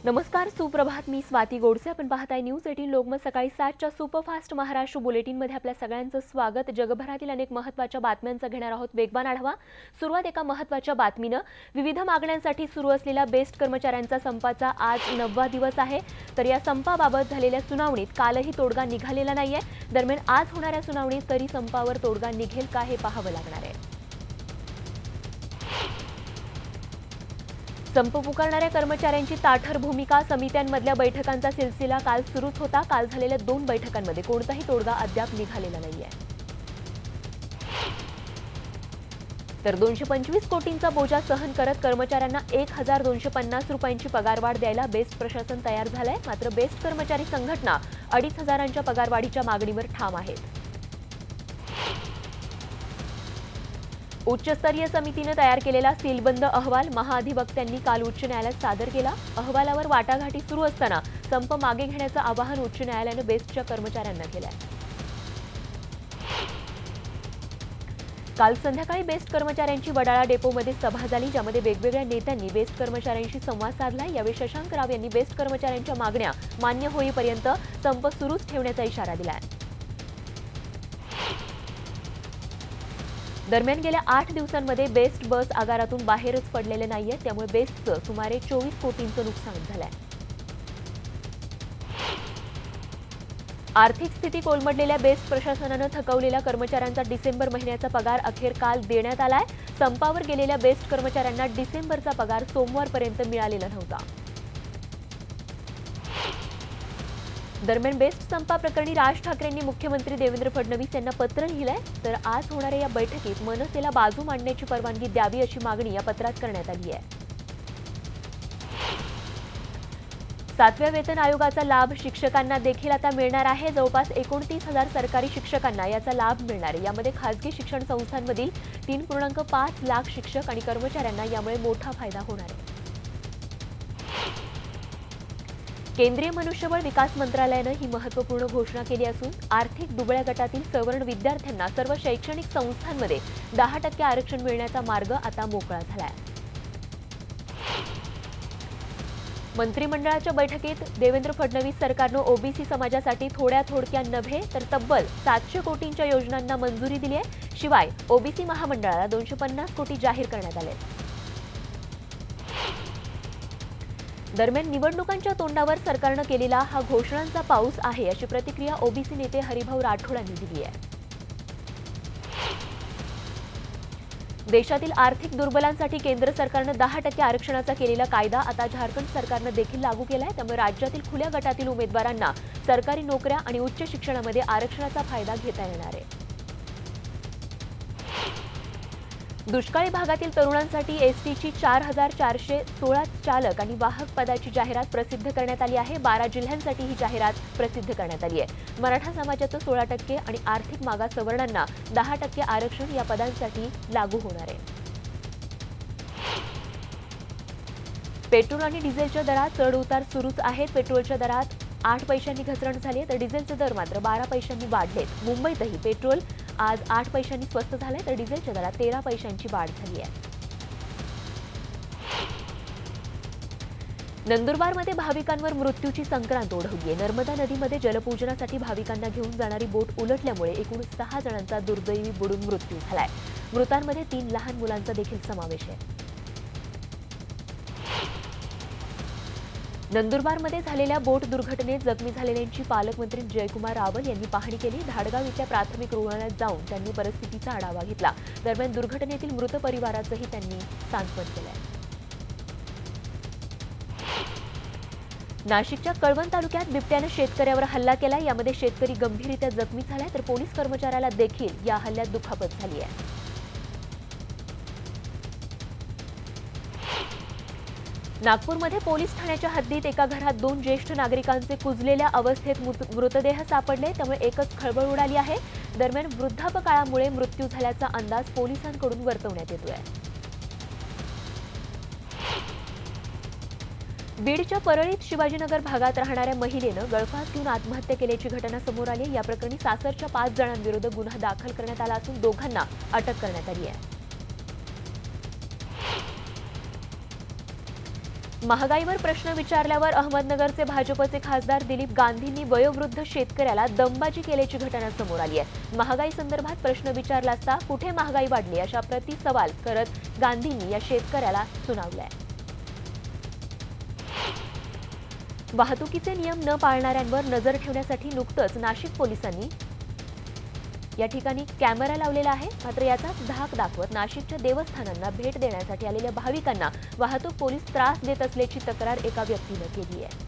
नमस्कार, सुप्रभात. मी स्वाती गोडसे. आपण पाहताय न्यूज 18 लोकमत. सकाळी 7च्या सुपरफास्ट महाराष्ट्र बुलेटिनमध्ये आपल्या सगळ्यांचं स्वागत. जगभरातील अनेक महत्त्वाच्या बातम्यांचा घेणार आहोत वेगवान आढावा. सुरुवात एका महत्त्वाच्या बातमीनं. विविध मागण्यांसाठी सुरू असलेल्या बेस्ट कर्मचाऱ्यांचा संपाचा आज 9वा दिवस आहे. तर या संपाबाबत झालेल्या सुनावणीत कालही तोडगा निघालेला नाहीये. दरम्यान आज होणाऱ्या सुनावणीत तरी संपावर तोडगा निघेल का हे पाहावं लागणार आहे. संप पुकारणाऱ्या कर्मचाऱ्यांची ताठर भूमिका. समित्यांमधल्या बैठकांचा सिलसिला काल सुरूच होता. काल झालेल्या 2 बैठकांमध्ये कोणताही तोडगा अद्याप निघालेला नाहीये. तर 225 कोटींचा बोजा सहन करत कर्मचाऱ्यांना 1250 रुपयांची पगारवाढ द्यायला बेस्ट प्रशासन तयार झालंय. मात्र बेस्ट कर्मचारी संघटना 2500च्या पगारवाढीच्या मागणीवर ठाम आहेत. उच्चस्तरीय समितीने तयार केलेला सीलबंद अहवाल महाधिवक्त्यांनी काल उच्च न्यायालयात सादर केला. अहवालावर वाटाघाटी सुरू असताना संप मागे घेण्याचं आवाहन उच्च न्यायालयाने बेस्टच्या कर्मचाऱ्यांना केलं. काल संध्याकाळी बेस्ट कर्मचाऱ्यांची वडाळा डेपोमध्ये सभा झाली, ज्यामध्ये वेगवेगळ्या नेत्यांनी बेस्ट कर्मचाऱ्यांशी संवाद साधला. यावेळी शशांक राव यांनी बेस्ट कर्मचाऱ्यांच्या मागण्या मान्य होईपर्यंत संप सुरूच ठेवण्याचा इशारा दिला. दरम्यान गेल्या 8 दिवसांमध्ये बेस्ट बस आगारातून बाहेरच पडलेले नाहीये. त्यामुळे बेस्टचं सुमारे 24 कोटींचं नुकसान झालंय. आर्थिक स्थिती कोलमडलेल्या बेस्ट प्रशासनानं थकवलेल्या कर्मचाऱ्यांचा डिसेंबर महिन्याचा पगार अखेर काल देण्यात आलाय. संपावर गेलेल्या बेस्ट कर्मचाऱ्यांना डिसेंबरचा पगार सोमवारपर्यंत मिळालेला नव्हता. दरम्यान बेस्ट संपाप्रकरणी राज ठाकरेंनी मुख्यमंत्री देवेंद्र फडणवीस यांना पत्र लिहिलंय. तर आज होणाऱ्या या बैठकीत मनसेला बाजू मांडण्याची परवानगी द्यावी अशी मागणी या पत्रात करण्यात आली आहे. 7व्या वेतन आयोगाचा लाभ शिक्षकांना देखील आता मिळणार आहे. जवळपास 29,000 सरकारी शिक्षकांना याचा लाभ मिळणार आहे. यामध्ये खासगी शिक्षण संस्थांमधील 3.5 लाख शिक्षक आणि कर्मचाऱ्यांना यामुळे मोठा फायदा होणार आहे. केंद्रीय मनुष्यबळ विकास मंत्रालयानं ही महत्त्वपूर्ण घोषणा केली असून आर्थिक दुबळ्या गटातील सवर्ण विद्यार्थ्यांना सर्व शैक्षणिक संस्थांमध्ये 10% आरक्षण मिळण्याचा मार्ग आता मोकळा झालाय. मंत्रिमंडळाच्या बैठकीत देवेंद्र फडणवीस सरकारनं ओबीसी समाजासाठी थोड्या नव्हे तर तब्बल 700 कोटींच्या योजनांना मंजुरी दिली आहे. शिवाय ओबीसी महामंडळाला 250 कोटी जाहीर करण्यात आले. दरम्यान निवडणुकांच्या तोंडावर सरकारनं केलेला हा घोषणांचा पाऊस आहे अशी प्रतिक्रिया ओबीसी नेते हरिभाऊ राठोड यांनी दिली आहे. देशातील आर्थिक दुर्बलांसाठी केंद्र सरकारनं 10% आरक्षणाचा केलेला कायदा आता झारखंड सरकारनं देखील लागू केलाय. त्यामुळे राज्यातील खुल्या गटातील उमेदवारांना सरकारी नोकऱ्या आणि उच्च शिक्षणामध्ये आरक्षणाचा फायदा घेता येणार आहे. दुष्काळी भागातील तरुणांसाठी एसटीची 4,416 चालक आणि वाहक पदाची जाहिरात प्रसिद्ध करण्यात आली आहे. 12 जिल्ह्यांसाठी ही जाहिरात प्रसिद्ध करण्यात आली आहे. मराठा समाजाचं 16% आणि आर्थिक मागास सवर्णांना 10% आरक्षण या पदांसाठी लागू होणार आहे. पेट्रोल आणि डिझेलच्या दरात चढ उतार सुरूच आहेत. पेट्रोलच्या दरात 8 पैशांनी घसरण झाली आहे तर डिझेलचे दर मात्र 12 पैशांनी वाढलेत. मुंबईतही पेट्रोल आज 8 पैशांनी स्वस्त झाले तर डिझेलच्या दरात 13 पैशांची वाढ झाली आहे. नंदुरबारमध्ये भाविकांवर मृत्यूची संक्रांत ओढवली आहे. नर्मदा नदीमध्ये जलपूजनासाठी भाविकांना घेऊन जाणारी बोट उलटल्यामुळे एकूण 6 जणांचा दुर्दैवी बुडून मृत्यू झालाय. मृतांमध्ये 3 लहान मुलांचा देखील समावेश आहे. नंदुरबारमध्ये झालेल्या बोट दुर्घटनेत जखमी झालेल्यांची पालकमंत्री जयकुमार रावल यांनी पाहणी केली. धाडगाव इथल्या प्राथमिक रुग्णालयात जाऊन त्यांनी परिस्थितीचा आढावा घेतला. दरम्यान दुर्घटनेतील मृत परिवाराचंही त्यांनी सांत्वन केलंय. नाशिकच्या कळवण तालुक्यात बिबट्यानं शेतकऱ्यावर हल्ला केला. यामध्ये शेतकरी गंभीररित्या जखमी झालाय तर पोलीस कर्मचाऱ्याला देखील या हल्ल्यात दुखापत झाली आहे. नागपूरमध्ये पोलीस ठाण्याच्या हद्दीत एका घरात 2 ज्येष्ठ नागरिकांचे कुजलेल्या अवस्थेत मृतदेह सापडले. त्यामुळे एकच खळबळ उडाली आहे. दरम्यान वृद्धापकाळामुळे मृत्यू झाल्याचा अंदाज पोलिसांकडून वर्तवण्यात येतोय. बीडच्या परळीत शिवाजीनगर भागात राहणाऱ्या महिलेनं गळफास घेऊन आत्महत्या केल्याची घटना समोर आली. या प्रकरणी सासरच्या 5 जणांविरुद्ध गुन्हा दाखल करण्यात आला असून दोघांना अटक करण्यात आली आहे. महागाईवर प्रश्न विचारल्यावर अहमदनगरचे भाजपचे खासदार दिलीप गांधींनी वयोवृद्ध शेतकऱ्याला दमबाजी केल्याची घटना समोर आली आहे। महागाई संदर्भात प्रश्न विचारला असता कुठे महागाई वाढली अशा प्रतिसवाल करत गांधींनी या शेतकऱ्याला सुनावलाय। वाहतुकीचे नियम न पाळणाऱ्यांवर नजर ठेवण्यासाठी नुकतंच नाशिक पोलिसांनी या ठिकाणी कॅमेरा लावलेला आहे। मात्र याचाच धाक दाखवत नाशिकच्या देवस्थानांना भेट देण्यासाठी आलेल्या भाविकांना वाहतूक पोलीस त्रास देत असल्याची तक्रार एका व्यक्तीने केली आहे।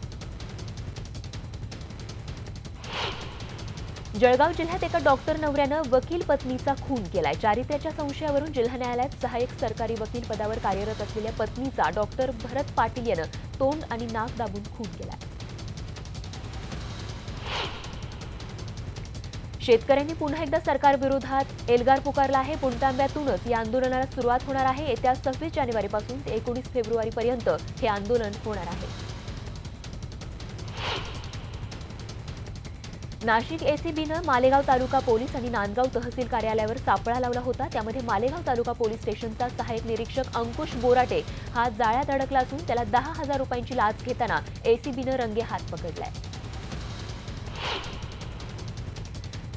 जळगाव जिल्ह्यात एका डॉक्टर नवऱ्यानं वकील पत्नीचा खून केलाय। चारित्र्याच्या संशयावरून जिल्हा न्यायालयात सहाय्यक सरकारी वकील पदावर कार्यरत असलेल्या पत्नीचा डॉक्टर भरत पाटील यानं तोंड आणि नाक दाबून खून केलाय। शेतकऱ्यांनी पुन्हा एकदा सरकारविरोधात एल्गार पुकारला आहे। पुणतांब्यातूनच या आंदोलनाला सुरुवात होणार आहे। येत्या 26 जानेवारीपासून ते 19 फेब्रुवारीपर्यंत हे आंदोलन होणार आहे। नाशिक एसीबीनं मालेगाव तालुका पोलीस आणि नांदगाव तहसील कार्यालयावर सापळा लावला होता। त्यामध्ये मालेगाव तालुका पोलीस स्टेशनचा सहाय्यक निरीक्षक अंकुश बोराटे हा जाळ्यात अडकला असून त्याला 10,000 रुपयांची लाच घेताना एसीबीनं रंगेहात पकडलाय।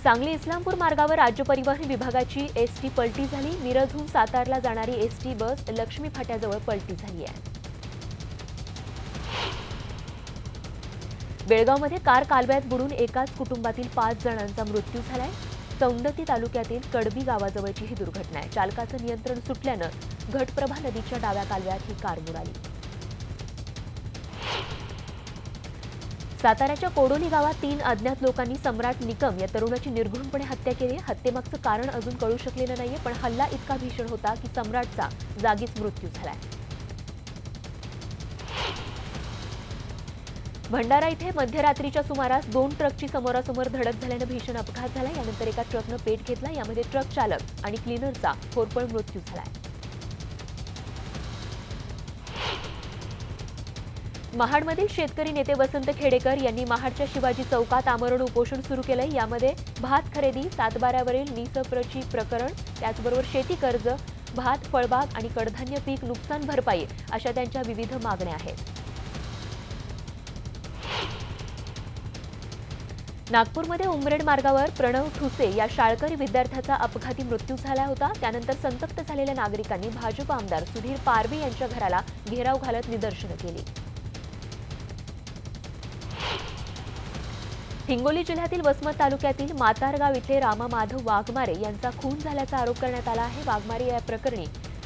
सांगली इस्लामपूर मार्गावर राज्य परिवहन विभागाची एसटी पलटी झाली। मिरजहून सातारला जाणारी एसटी बस लक्ष्मी फाट्याजवळ पलटी झाली आहे। बेळगावमध्ये कार कालव्यात बुडून एकाच कुटुंबातील 5 जणांचा मृत्यू झालाय। सौंदती तालुक्यातील कडबी गावाजवळची ही दुर्घटना आहे। चालकाचं नियंत्रण सुटल्यानं घटप्रभा नदीच्या डाव्या कालव्यात ही कार बुडाली। साताऱ्याच्या कोडोली गावात 3 अज्ञात लोकांनी सम्राट निकम या तरुणाची निर्घृणपणे हत्या केली। हत्येमागचं कारण अजून कळू शकलेलं नाहीये, पण हल्ला इतका भीषण होता की सम्राटचा जागीच मृत्यू झालाय। भंडारा इथे मध्यरात्रीच्या सुमारास 2 ट्रकची समोरासमोर धडक झाल्यानं भीषण अपघात झाला। यानंतर एका ट्रकनं पेट घेतला। यामध्ये ट्रक चालक आणि क्लीनरचा होरपळ मृत्यू झालाय। महाडमधील शेतकरी नेते वसंत खेडेकर यांनी महाडच्या शिवाजी चौकात आमरण उपोषण सुरू केलंय। यामध्ये भात खरेदी, सातबाऱ्यावरील निसप्रची प्रकरण, त्याचबरोबर शेती कर्ज, भात, फळबाग आणि कडधान्य पीक नुकसान भरपाई अशा त्यांच्या विविध मागण्या आहेत। नागपूरमध्ये उमरेड मार्गावर प्रणव ठुसे या शाळकरी विद्यार्थ्याचा अपघाती मृत्यू झाला होता। त्यानंतर संतप्त झालेल्या नागरिकांनी भाजप आमदार सुधीर पारवे यांच्या घराला घेराव घालत निदर्शनं केली। हिंगोली जिल्ह्यातील वसमत तालुक्यातील मातारगाव इथले रामा माधव वाघमारे यांचा खून झाल्याचा आरोप करण्यात आला आहे। वाघमारे या प्रकरणी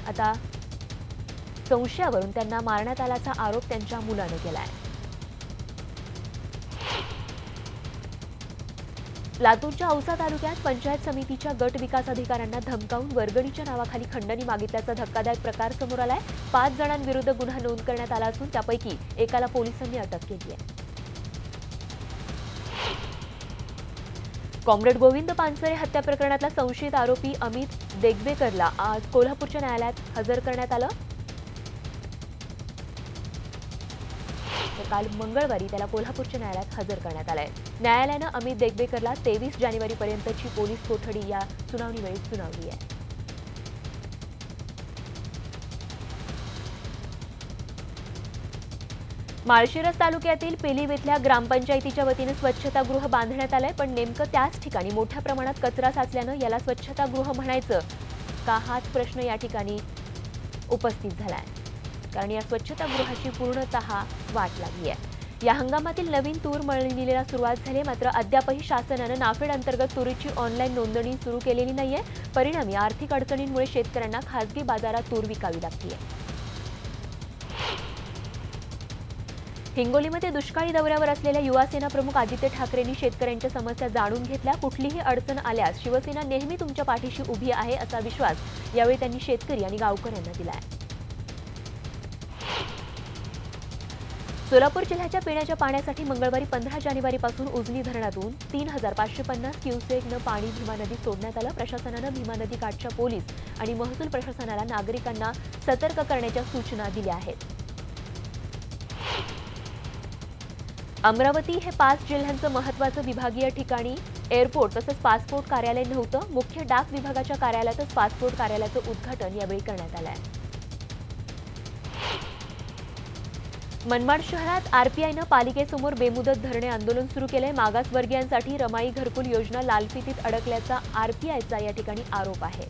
आता संशयावरून त्यांना मारण्यात आल्याचा आरोप त्यांच्या मुलाने केला आहे। लातूरच्या औसा तालुक्यात पंचायत समितीच्या गट विकास अधिकाऱ्यांना धमकावून वर्गणीच्या नावाखाली खंडणी मागितल्याचा धक्कादायक प्रकार समोर आलाय। 5 जणांविरुद्ध गुन्हा नोंद करण्यात आला असून त्यापैकी एकाला पोलिसांनी अटक केली आहे। कॉम्रेड गोविंद पानसरे हत्या प्रकरणातला संशयित आरोपी अमित देगवेकरला आज कोल्हापूरच्या न्यायालयात हजर करण्यात आलं। काल मंगळवारी त्याला कोल्हापूरच्या न्यायालयात हजर करण्यात आलंय। न्यायालयानं अमित देगवेकरला 23 जानेवारीपर्यंतची पोलीस कोठडी या सुनावणीवेळी सुनावली आहे। माळशिरस तालुक्यातील पेलीव इथल्या ग्रामपंचायतीच्या वतीने स्वच्छतागृह बांधण्यात आलंय, पण नेमकं त्याच ठिकाणी मोठ्या प्रमाणात कचरा साचल्यानं याला स्वच्छतागृह म्हणायचं का हाच प्रश्न या ठिकाणी उपस्थित झालाय। कारण या स्वच्छतागृहाची पूर्णतः वाट लागली आहे। या हंगामातील नवीन तूर मळणीला सुरुवात झाली, मात्र अद्यापही शासनानं नाफेड अंतर्गत तुरीची ऑनलाईन नोंदणी सुरू केलेली नाहीये। परिणामी आर्थिक अडचणींमुळे शेतकऱ्यांना खासगी बाजारात तूर विकावी लागते। हिंगोलीमध्ये दुष्काळी दौऱ्यावर असलेल्या युवासेना प्रमुख आदित्य ठाकरेंनी शेतकऱ्यांच्या समस्या जाणून घेतल्या। कुठलीही अडचण आल्यास शिवसेना नेहमी तुमच्या पाठीशी उभी आहे असा विश्वास यावेळी त्यांनी शेतकरी आणि गावकऱ्यांना दिलाय। सोलापूर जिल्ह्याच्या पिण्याच्या पाण्यासाठी मंगळवारी 15 जानेवारीपासून उजनी धरणातून 3550 क्युसेकनं पाणी भीमा नदीत सोडण्यात आलं। प्रशासनानं भीमा नदी काठच्या पोलीस आणि महसूल प्रशासनाला नागरिकांना सतर्क करण्याच्या सूचना दिल्या आहेत। अमरावती हे 5 जिल्ह्यांचं महत्त्वाचं विभागीय ठिकाणी एअरपोर्ट तसंच पासपोर्ट कार्यालय नव्हतं। मुख्य डाक विभागाच्या कार्यालयातच पासपोर्ट कार्यालयाचं उद्घाटन यावेळी करण्यात आलं आहे। मनमाड शहरात आरपीआयनं पालिकेसमोर बेमुदत धरणे आंदोलन सुरू केलंय। मागासवर्गीयांसाठी रमाई घरकुल योजना लालफितीत अडकल्याचा आरपीआयचा या ठिकाणी आरोप आहे।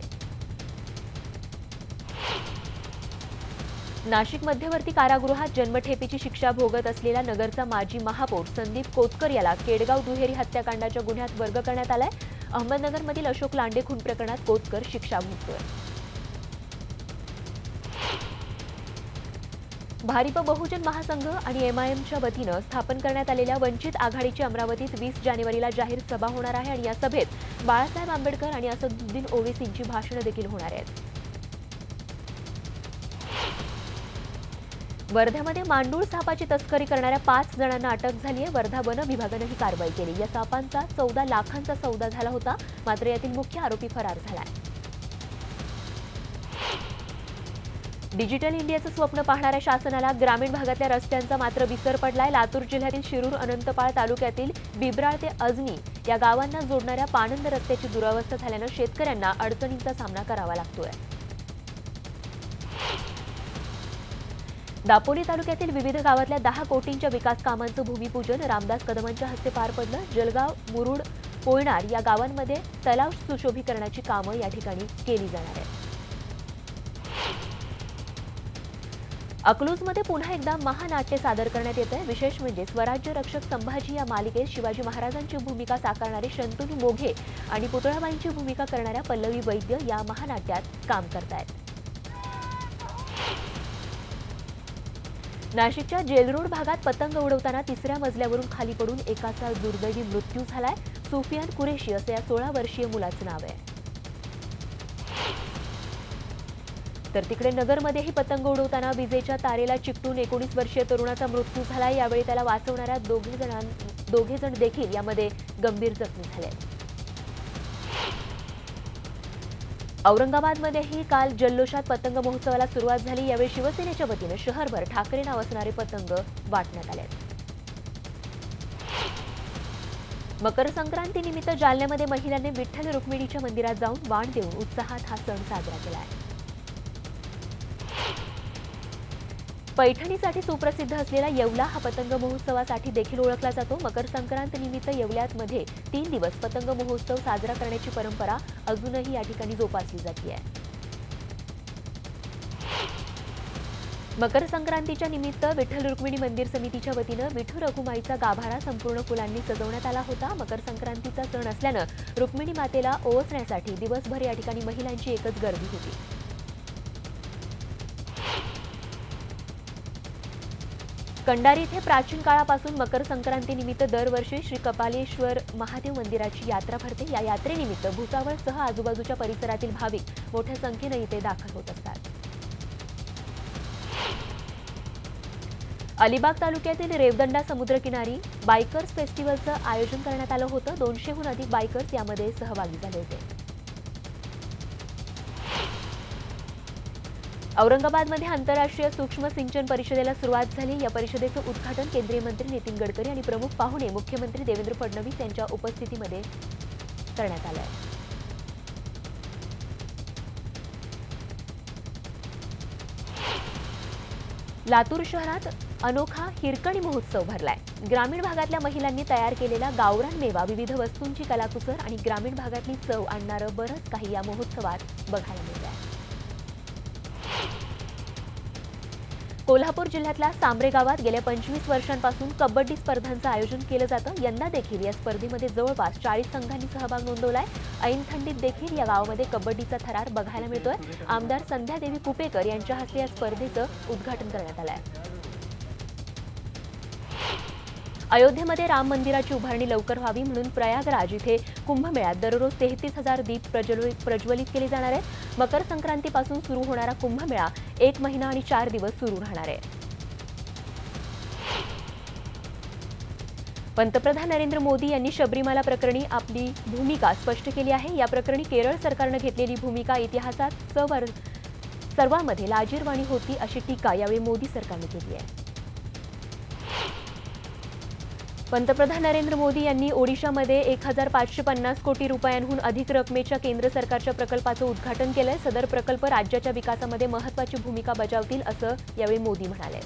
नाशिक मध्यवर्ती कारागृहात जन्मठेपेची शिक्षा भोगत असलेला नगरचा माजी महापौर संदीप कोतकर याला केडगाव दुहेरी हत्याकांडाच्या गुन्ह्यात वर्ग करण्यात आलाय। अहमदनगरमधील अशोक लांडे खून प्रकरणात कोतकर शिक्षा भोगतोय। भारिप बहुजन महासंघ आणि एमआयएमच्या वतीनं स्थापन करण्यात आलेल्या वंचित आघाडीची अमरावतीत 20 जानेवारीला जाहीर सभा होणार आहे आणि या सभेत बाळासाहेब आंबेडकर आणि असदुद्दीन ओवेसींची भाषणं देखील होणार आहेत। वर्ध्यामध्ये मांडूळ सापाची तस्करी करणाऱ्या 5 जणांना अटक झाली आहे। वर्धा वन विभागानं ही कारवाई केली। या सापांचा 14 लाखांचा सौदा झाला होता, मात्र यातील मुख्य आरोपी फरार झालाय। डिजिटल इंडियाचं स्वप्न पाहणाऱ्या शासनाला ग्रामीण भागातल्या रस्त्यांचा मात्र विसर पडलाय। लातूर जिल्ह्यातील शिरूर अनंतपाळ तालुक्यातील बिबराळ ते अजनी या गावांना जोडणाऱ्या पाणंद रस्त्याची दुरावस्था झाल्यानं शेतकऱ्यांना अडचणींचा सामना करावा लागतोय। दापोली तालुक्यातील विविध गावातल्या 10 कोटींच्या विकास कामांचं भूमिपूजन रामदास कदमांच्या हस्ते पार पडलं। जलगाव, मुरुड, पोयनार या गावांमध्ये तलाव सुशोभीकरणाची कामं या ठिकाणी केली जाणार आहेत। अकलूजमध्ये पुन्हा एकदा महानाट्य सादर करण्यात येत आहे। विशेष म्हणजे स्वराज्य रक्षक संभाजी या मालिकेत शिवाजी महाराजांची भूमिका साकारणारे शंतनू मोघे आणि पुतळाबाईंची भूमिका करणाऱ्या पल्लवी वैद्य या महानाट्यात काम करतायत। नाशिकच्या जेलरोड भागात पतंग उडवताना 3ऱ्या मजल्यावरून खाली पडून एकाचा दुर्दैवी मृत्यू झालाय। सुफियान कुरेशी असं या 16 वर्षीय मुलाचं नाव आहे। तर तिकडे नगरमध्येही पतंग उडवताना विजेच्या तारेला चिकटून 19 वर्षीय तरुणाचा मृत्यू झालाय। यावेळी त्याला वाचवणाऱ्या दोघे जण देखील यामध्ये गंभीर जखमी झाले। औरंगाबादमध्येही काल जल्लोषात पतंग महोत्सवाला सुरुवात झाली। यावेळी शिवसेनेच्या वतीनं शहरभर ठाकरे नाव असणारे पतंग वाटण्यात आले। मकर संक्रांतीनिमित्त जालन्यामध्ये महिलांनी विठ्ठल रुक्मिणीच्या मंदिरात जाऊन वाण देऊन उत्साहात हा सण साजरा केला आहे। पैठणीसाठी सुप्रसिद्ध असलेला येवला हा पतंग महोत्सवासाठी देखील ओळखला जातो। मकर संक्रांत निमित्त येवल्यामध्ये 3 दिवस पतंग महोत्सव साजरा करण्याची परंपरा अजूनही या ठिकाणी जोपासली जाते आहे। मकर संक्रांतीच्या निमित्त विठ्ठल रुक्मिणी मंदिर समितीच्या वतीनं विठू रघुमाईचा गाभारा संपूर्ण फुलांनी सजवण्यात आला होता। मकर संक्रांतीचा सण असल्यानं रुक्मिणी मातेला ओवाळण्यासाठी दिवसभर या ठिकाणी महिलांची एकच गर्दी होती। कंडारी येथे प्राचीन काळापासून मकर संक्रांतीनिमित्त दरवर्षी श्री कपालेश्वर महादेव मंदिराची यात्रा भरते। या यात्रेनिमित्त भुसावळसह आजूबाजूच्या परिसरातील भाविक मोठ्या संख्येने इथे दाखल होत असतात। अलिबाग तालुक्यातील रेवदंडा समुद्रकिनारी बायकर्स फेस्टिवलचं आयोजन करण्यात आलं होतं। 200हून अधिक बायकर्स यामध्ये सहभागी झाले होते। औरंगाबादमध्ये आंतरराष्ट्रीय सूक्ष्म सिंचन परिषदेला सुरुवात झाली। या परिषदेचं उद्घाटन केंद्रीय मंत्री नितीन गडकरी आणि प्रमुख पाहुणे मुख्यमंत्री देवेंद्र फडणवीस यांच्या उपस्थितीमध्ये करण्यात आलं आहे। लातूर शहरात अनोखा हिरकणी महोत्सव भरलाय। ग्रामीण भागातल्या महिलांनी तयार केलेला गावरान मेवा, विविध वस्तूंची कलाकुसर आणि ग्रामीण भागातली चव आणणारं बरंच काही या महोत्सवात बघायला मिळत आहे। कोल्हापूर जिल्ह्यातल्या सांब्रे गावात गेल्या 25 वर्षांपासून कबड्डी स्पर्धांचं आयोजन केलं जातं। यंदा देखील या स्पर्धेमध्ये जवळपास 40 संघांनी सहभाग नोंदवलाय। ऐन थंडीत देखील या गावामध्ये कबड्डीचा थरार बघायला मिळतोय। आमदार संध्यादेवी कुपेकर यांच्या हस्ते या स्पर्धेचं उद्घाटन करण्यात आलं आहे। अयोध्येमध्ये राम मंदिराची उभारणी लवकर व्हावी म्हणून प्रयागराज इथे कुंभमेळ्यात दररोज 33,000 दीप प्रज्वलित केले जाणार आहेत। मकर संक्रांतीपासून सुरू होणारा कुंभमेळा 1 महिना आणि 4 दिवस सुरू राहणार आहे। पंतप्रधान नरेंद्र मोदी यांनी शबरीमाला प्रकरणी आपली भूमिका स्पष्ट केली आहे। या प्रकरणी केरळ सरकारने घेतलेली भूमिका इतिहासात सर्वांमध्ये लाजिरवाणी होती अशी टीका यावेळी मोदी सरकारने केली आहे। पंतप्रधान नरेंद्र मोदी यांनी ओडिशामध्ये 1550 कोटी रुपयांहून अधिक रकमेच्या केंद्र सरकारच्या प्रकल्पाचं उद्घाटन केलंय। सदर प्रकल्प राज्याच्या विकासामध्ये महत्त्वाची भूमिका बजावतील असं यावेळी मोदी म्हणाले।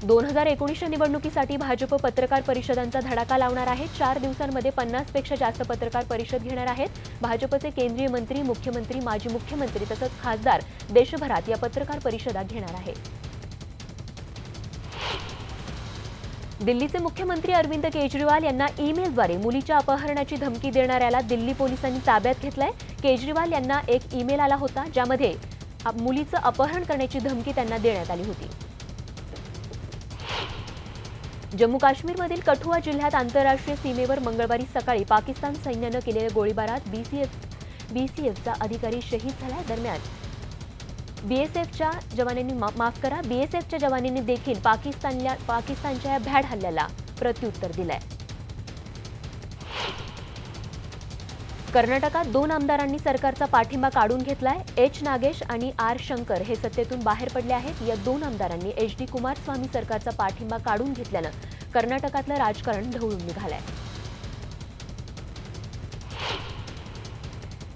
2019च्या निवडणुकीसाठी भाजप पत्रकार परिषदांचा धडाका लावणार आहे। 4 दिवसांमध्ये 50 पेक्षा जास्त पत्रकार परिषद घेणार आहेत। भाजपचे केंद्रीय मंत्री, मुख्यमंत्री, माजी मुख्यमंत्री तसंच खासदार देशभरात या पत्रकार परिषदा घेणार आहेत। दिल्लीचे मुख्यमंत्री अरविंद केजरीवाल यांना ईमेलद्वारे मुलीच्या अपहरणाची धमकी देणाऱ्याला दिल्ली पोलिसांनी ताब्यात घेतलंय। केजरीवाल यांना एक ईमेल आला होता ज्यामध्ये मुलीचं अपहरण करण्याची धमकी त्यांना देण्यात आली होती। जम्मू काश्मीरमधील कठुआ जिल्ह्यात आंतरराष्ट्रीय सीमेवर मंगळवारी सकाळी पाकिस्तान सैन्यानं केलेल्या गोळीबारात बीएसएफचा अधिकारी शहीद झाला। दरम्यान बीएसएफच्या जवानांनी देखील पाकिस्तानच्या या भ्याड हल्ल्याला प्रत्युत्तर दिलंय। कर्नाटकात 2 आमदारांनी सरकारचा पाठिंबा काढून घेतलाय। एच नागेश आणि आर शंकर हे सत्तेतून बाहेर पडले आहेत। या 2 आमदारांनी एचडी कुमारस्वामी सरकारचा पाठिंबा काढून घेतल्यानं कर्नाटकातलं राजकारण ढवळून निघालंय।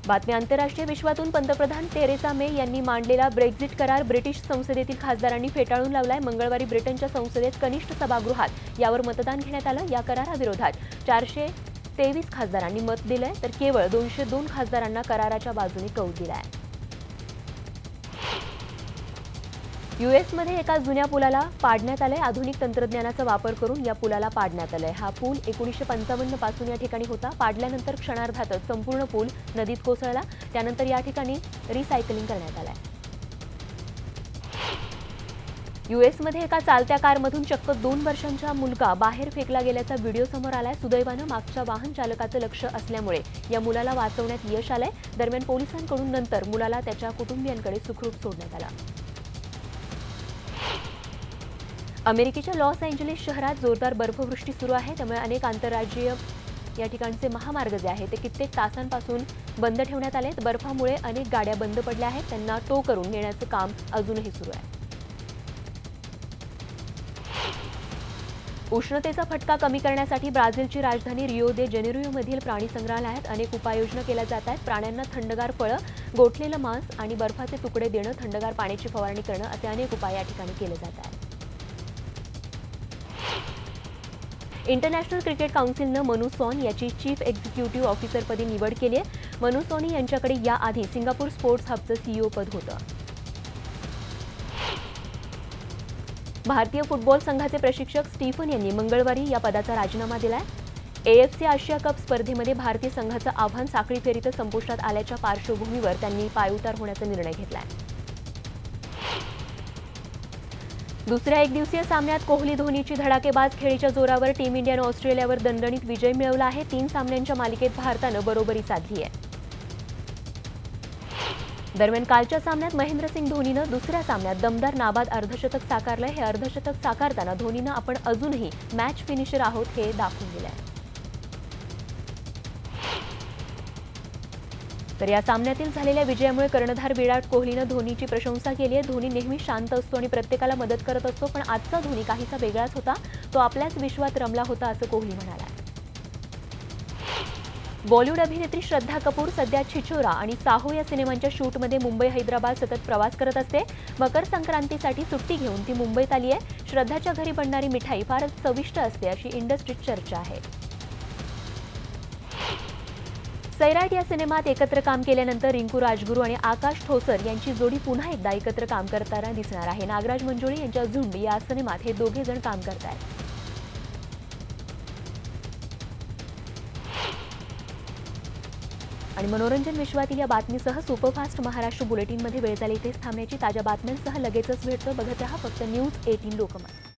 बातमी आंतरराष्ट्रीय विश्वातून पंतप्रधान तेरेसा मे यांनी मांडलेला ब्रेक्झिट करार ब्रिटिश संसदेतील खासदारांनी फेटाळून लावलाय। मंगळवारी ब्रिटनच्या संसदेत कनिष्ठ सभागृहात यावर मतदान घेण्यात आलं। या कराराविरोधात 423 खासदारांनी मत दिलंय तर केवळ 202 खासदारांना कराराच्या बाजूने कौल दिलाय। यूएसमध्ये एका जुन्या पुलाला पाडण्यात आलंय। आधुनिक तंत्रज्ञानाचा वापर करून या पुलाला पाडण्यात आलंय। हा पूल 1955 पासून या ठिकाणी होता। पाडल्यानंतर क्षणार्धातच संपूर्ण पूल नदीत कोसळला। त्यानंतर या ठिकाणी रिसायकलिंग करण्यात आलंय। यूएसमध्ये एका चालत्या कारमधून चक्क 2 वर्षांचा मुलगा बाहेर फेकला गेल्याचा व्हिडिओ समोर आलाय। सुदैवानं मागच्या वाहन चालकाचं लक्ष असल्यामुळे या मुलाला वाचवण्यात यश आलंय। दरम्यान पोलिसांकडून नंतर मुलाला त्याच्या कुटुंबियांकडे सुखरूप सोडण्यात आलं। अमेरिकेच्या लॉस एंजेलिस शहरात जोरदार बर्फवृष्टी सुरू आहे। त्यामुळे अनेक आंतरराज्यीय या ठिकाणचे महामार्ग जे आहेत ते कित्येक तासांपासून बंद ठेवण्यात आलेत। बर्फामुळे अनेक गाड्या बंद पडल्या आहेत। त्यांना टो करून नेण्याचं काम अजूनही सुरू आहे। उष्णतेचा फटका कमी करण्यासाठी ब्राझीलची राजधानी रिओ दे जेनेरियोमधील प्राणी संग्रहालयात अनेक उपाययोजना केल्या जात आहेत। प्राण्यांना थंडगार फळं, गोठलेलं मांस आणि बर्फाचे तुकडे देणं, थंडगार पाण्याची फवारणी करणं असे अनेक उपाय या ठिकाणी केले जात आहेत। इंटरनॅशनल क्रिकेट काउन्सिलनं मनु सॉन याची चीफ एक्झिक्युटिव्ह ऑफिसरपदी निवड केली आहे। मनु सॉनी यांच्याकडे याआधी सिंगापूर स्पोर्ट्स हबचं सीईओ पद होतं। भारतीय फुटबॉल संघाचे प्रशिक्षक स्टीफन यांनी मंगळवारी या पदाचा राजीनामा दिलाय। एएफसी आशिया कप स्पर्धेमध्ये भारतीय संघाचं आव्हान साखळी फेरीतच संपुष्टात आल्याच्या पार्श्वभूमीवर त्यांनी पायउतार होण्याचा निर्णय घेतलाय। दुसऱ्या एकदिवसीय सामन्यात कोहली धोनीची धडाकेबाज खेळीच्या जोरावर टीम इंडियानं ऑस्ट्रेलियावर दणदणीत विजय मिळवला आहे। 3 सामन्यांच्या मालिकेत भारतानं बरोबरी साधली आहे। दरम्यान कालच्या सामन्यात महेंद्रसिंग धोनीनं दुसऱ्या सामन्यात दमदार नाबाद अर्धशतक साकारलंय। हे अर्धशतक साकारताना धोनीनं आपण अजूनही मॅच फिनिशर आहोत हे दाखवून दिलंय। तर या सामन्यातील झालेल्या विजयामुळे कर्णधार विराट कोहलीनं धोनीची प्रशंसा केली आहे। धोनी नेहमी शांत असतो आणि प्रत्येकाला मदत करत असतो, पण आजचा धोनी काहीसा वेगळाच होता। तो आपल्याच विश्वात रमला होता असं कोहली म्हणाला। बॉलिवूड अभिनेत्री श्रद्धा कपूर सध्या छिछोरा आणि साहो या सिनेमांच्या शूटमध्ये मुंबई हैदराबाद सतत प्रवास करत असते। मकर संक्रांतीसाठी सुट्टी घेऊन ती मुंबईत आली आहे। श्रद्धाच्या घरी बनणारी मिठाई फारच चविष्ट असते अशी इंडस्ट्रीत चर्चा आहे। सैराट या सिनेमात एकत्र काम केल्यानंतर रिंकू राजगुरू आणि आकाश ठोसर यांची जोडी पुन्हा एकदा एकत्र काम करताना दिसणार आहे। नागराज मंजुळे यांच्या झुंड या सिनेमात हे दोघे जण काम करतायत। आणि मनोरंजन विश्वातील या बातमीसह सुपरफास्ट महाराष्ट्र बुलेटिनमध्ये वेळ झाली इथेच थांबण्याची। ताज्या बातम्यांसह लगेचच भेटतो। बघत रहा फक्त न्यूज 18 लोकमत।